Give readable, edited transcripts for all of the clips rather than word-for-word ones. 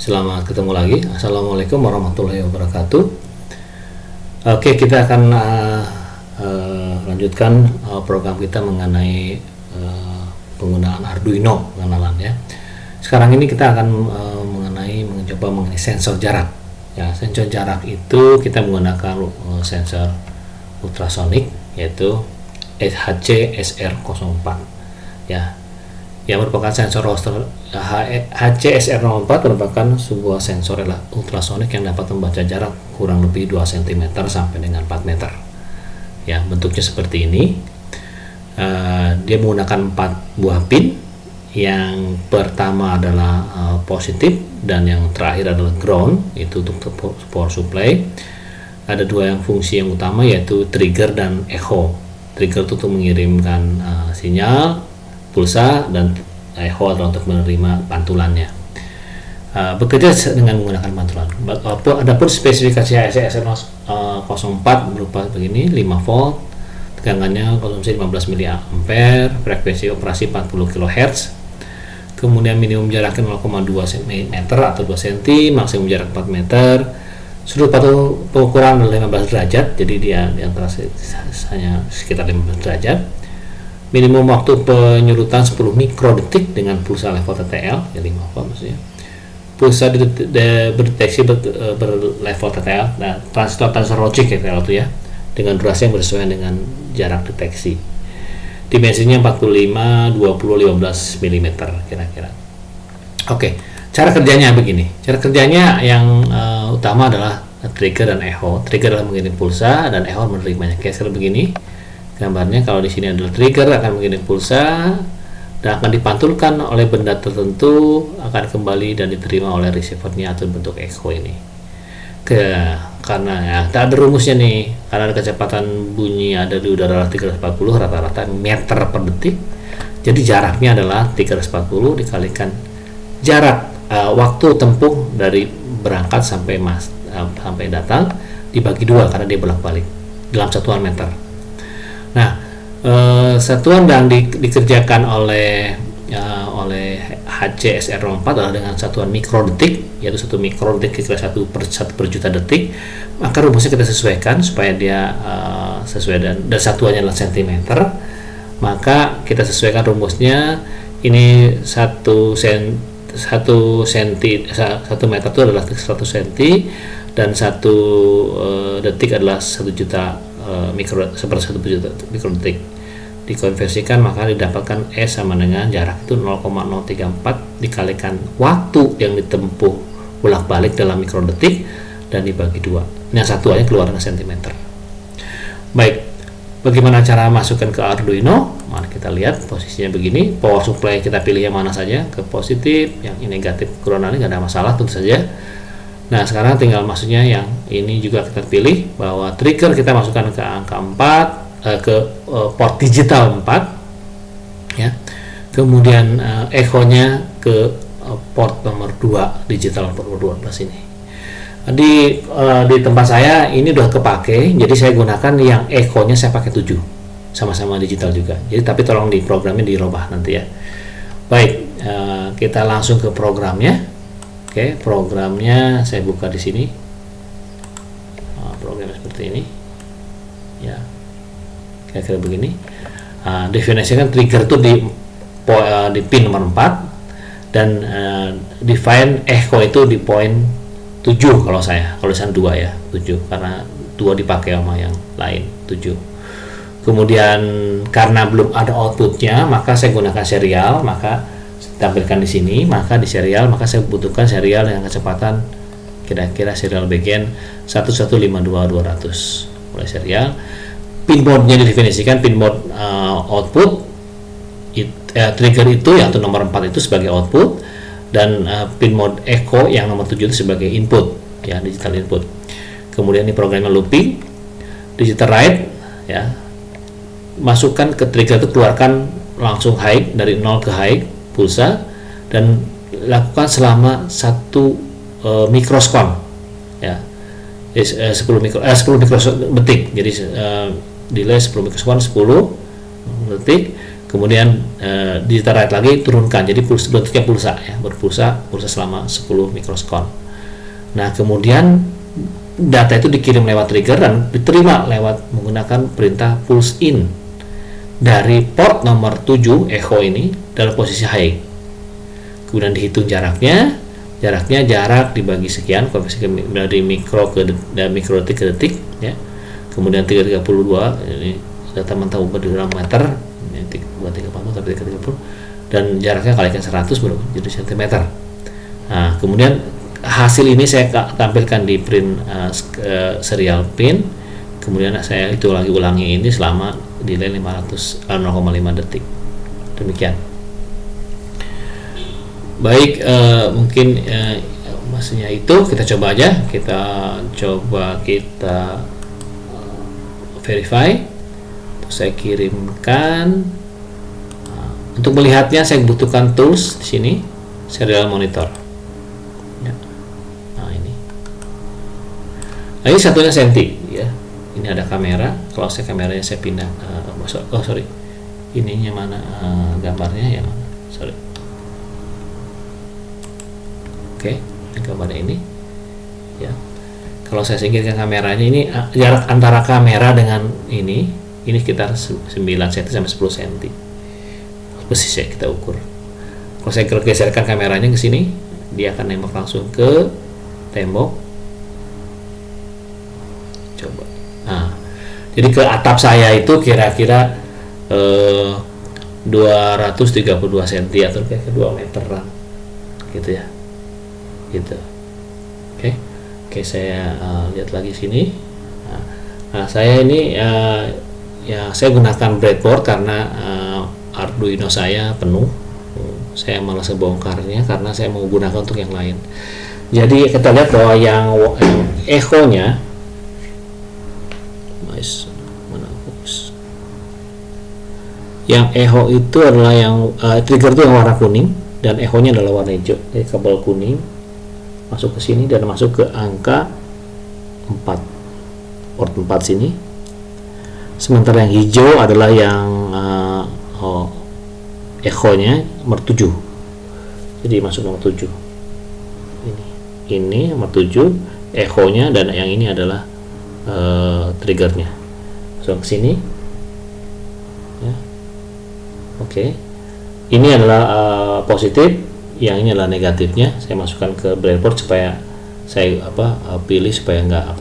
selamat ketemu lagi. Assalamualaikum warahmatullahi wabarakatuh. Oke, kita akan lanjutkan program kita mengenai penggunaan Arduino pengenalan ya. Sekarang ini kita akan mencoba mengenai sensor jarak. Ya, sensor jarak itu kita menggunakan sensor ultrasonik yaitu HCSR04 ya. Yang merupakan sensor HCSR04 merupakan sebuah sensor ultrasonik yang dapat membaca jarak kurang lebih 2 cm sampai dengan 4 meter. Ya, bentuknya seperti ini. Dia menggunakan 4 buah pin. Yang pertama adalah positif dan yang terakhir adalah ground, itu untuk power supply. Ada 2 yang fungsi yang utama yaitu trigger dan echo. Trigger itu untuk mengirimkan sinyal pulsa dan echo adalah untuk menerima pantulannya. Bekerja dengan menggunakan pantulan. Adapun spesifikasi HCSR04 berupa begini: 5 volt, tegangannya konsumsi 15 mA, frekuensi operasi 40 kHz, kemudian minimum jaraknya 0,2 cm atau 2 cm, maksimum jarak 4 meter, sudut pengukuran 15 derajat, jadi dia di antara hanya sekitar 15 derajat. Minimum waktu penyurutan 10 mikrodetik dengan pulsa level TTL, ya 5 volt maksudnya. Pulsa berdeteksi berlevel TTL, nah transistor logic TTL itu ya, dengan durasi yang bersesuaian dengan jarak deteksi. Dimensinya 45, 20, 15 mm kira-kira. Oke, cara kerjanya begini. Cara kerjanya yang utama adalah trigger dan echo. Trigger adalah mengirim pulsa dan echo menerimanya. Kayak seperti begini. Gambarnya kalau di sini adalah trigger akan mengirim pulsa dan akan dipantulkan oleh benda tertentu, akan kembali dan diterima oleh receivernya atau bentuk echo ini. Karena ya, tak ada rumusnya nih, karena ada kecepatan bunyi ada di udara 340 rata-rata meter per detik. Jadi jaraknya adalah 340 dikalikan jarak waktu tempuh dari berangkat sampai datang dibagi 2 karena dia bolak-balik dalam satuan meter. Nah, satuan yang dikerjakan oleh HCSR04 adalah dengan satuan mikrodetik, yaitu 1 mikrodetik kira 1 per juta detik. Maka rumusnya kita sesuaikan supaya dia sesuai dan satuannya adalah cm. Maka kita sesuaikan rumusnya. Ini 1 meter itu adalah 100 cm dan 1 detik adalah 1 juta mikrodetik. Dikonversikan maka didapatkan S sama dengan jarak itu 0,034 dikalikan waktu yang ditempuh bolak-balik dalam mikrodetik dan dibagi 2. Yang satuannya keluar dengan cm. Baik, bagaimana cara masukkan ke Arduino? Mari kita lihat posisinya begini. Power supply kita pilih yang mana saja, ke positif, yang ini negatif ground, nggak ada masalah tentu saja. Nah, sekarang tinggal masuknya yang ini juga kita pilih, bahwa trigger kita masukkan ke angka 4, ke port digital 4 ya. Kemudian echo-nya ke port nomor 2, digital port nomor 12 ini. Di tempat saya ini udah kepake, jadi saya gunakan yang echo-nya saya pakai 7. Sama-sama digital juga. Jadi tapi tolong di programnya dirubah nanti ya. Baik, kita langsung ke programnya. Oke, programnya saya buka di sini. Programnya seperti ini. Ya. Kira-kira begini. Definisikan trigger itu di pin nomor 4 dan define echo itu di poin 7 kalau saya. Kalau saya 2 ya, 7 karena 2 dipakai sama yang lain, 7. Kemudian karena belum ada outputnya, maka saya gunakan serial, maka tampilkan di sini. Maka di serial, maka saya butuhkan serial yang kecepatan kira-kira serial bagian 1152200 mulai serial. Pin mode-nya didefinisikan pin mode output trigger itu yang nomor 4 itu sebagai output dan pin mode echo yang nomor 7 itu sebagai input ya, digital input. Kemudian ini programnya looping, digital write ya. Masukkan ke trigger itu, keluarkan langsung high dari 0 ke high pulsa dan lakukan selama 1 mikrosekon ya, 10 mikrodetik. Jadi delay 10 mikrosekon 10 detik. kemudian digital write lagi, turunkan, jadi bentuknya pulsa ya, pulsa selama 10 mikrosekon. Nah kemudian data itu dikirim lewat trigger dan diterima lewat menggunakan perintah pulse in dari port nomor 7 echo ini dalam posisi high. Kemudian dihitung jarak dibagi sekian, konversi dari mikro ke mikrodetik ke detik ya. Kemudian 332 ini data mentah dalam meter, ini bukan 30 tapi 330, dan jaraknya kalikan 100 baru jadi cm. Nah kemudian hasil ini saya tampilkan di print serial pin, kemudian saya itu lagi ulangi ini selama delay 0,5 detik. Demikian. Baik, mungkin maksudnya itu kita coba aja, kita verify. Terus saya kirimkan. Untuk melihatnya saya butuhkan tools di sini, serial monitor. Ya. Nah ini satunya senti ya. Ini ada kamera. Kalau kameranya saya pindah, ininya mana, gambarnya yang mana? Sorry. Oke, gambarnya ini ya. Kalau saya singkirkan kameranya, ini jarak antara kamera dengan ini sekitar 9 cm sampai 10 cm. Persis ya kita ukur. Kalau saya geserkan kameranya ke sini, dia akan nembak langsung ke tembok. Coba. Nah, jadi ke atap saya itu kira-kira 232 cm atau kayak 2 meteran gitu ya. Gitu. Oke, saya lihat lagi sini. Nah, saya ini ya saya gunakan breadboard karena Arduino saya penuh. Saya malas bongkarnya karena saya mau gunakan untuk yang lain. Jadi kita lihat bahwa yang echo-nya yang echo itu adalah yang trigger itu yang warna kuning dan echo-nya adalah warna hijau. Jadi kabel kuning masuk ke sini dan masuk ke angka 4, port 4 sini. Sementara yang hijau adalah yang echo-nya nomor 7. Jadi masuk nomor 7. Ini nomor 7 echo-nya, dan yang ini adalah triggernya. Masuk ke sini. Ya. Oke. Ini adalah positif, yang ini adalah negatifnya. Saya masukkan ke breadboard supaya saya pilih supaya nggak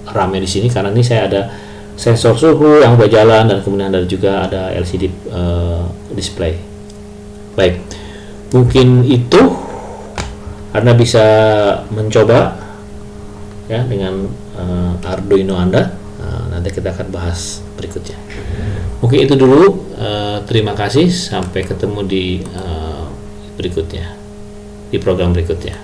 rame di sini, karena ini saya ada sensor suhu yang berjalan dan kemudian juga ada LCD display. Baik, mungkin itu Anda bisa mencoba ya dengan Arduino Anda. Nanti kita akan bahas berikutnya. Mungkin itu dulu. Terima kasih, sampai ketemu di berikutnya, di program berikutnya.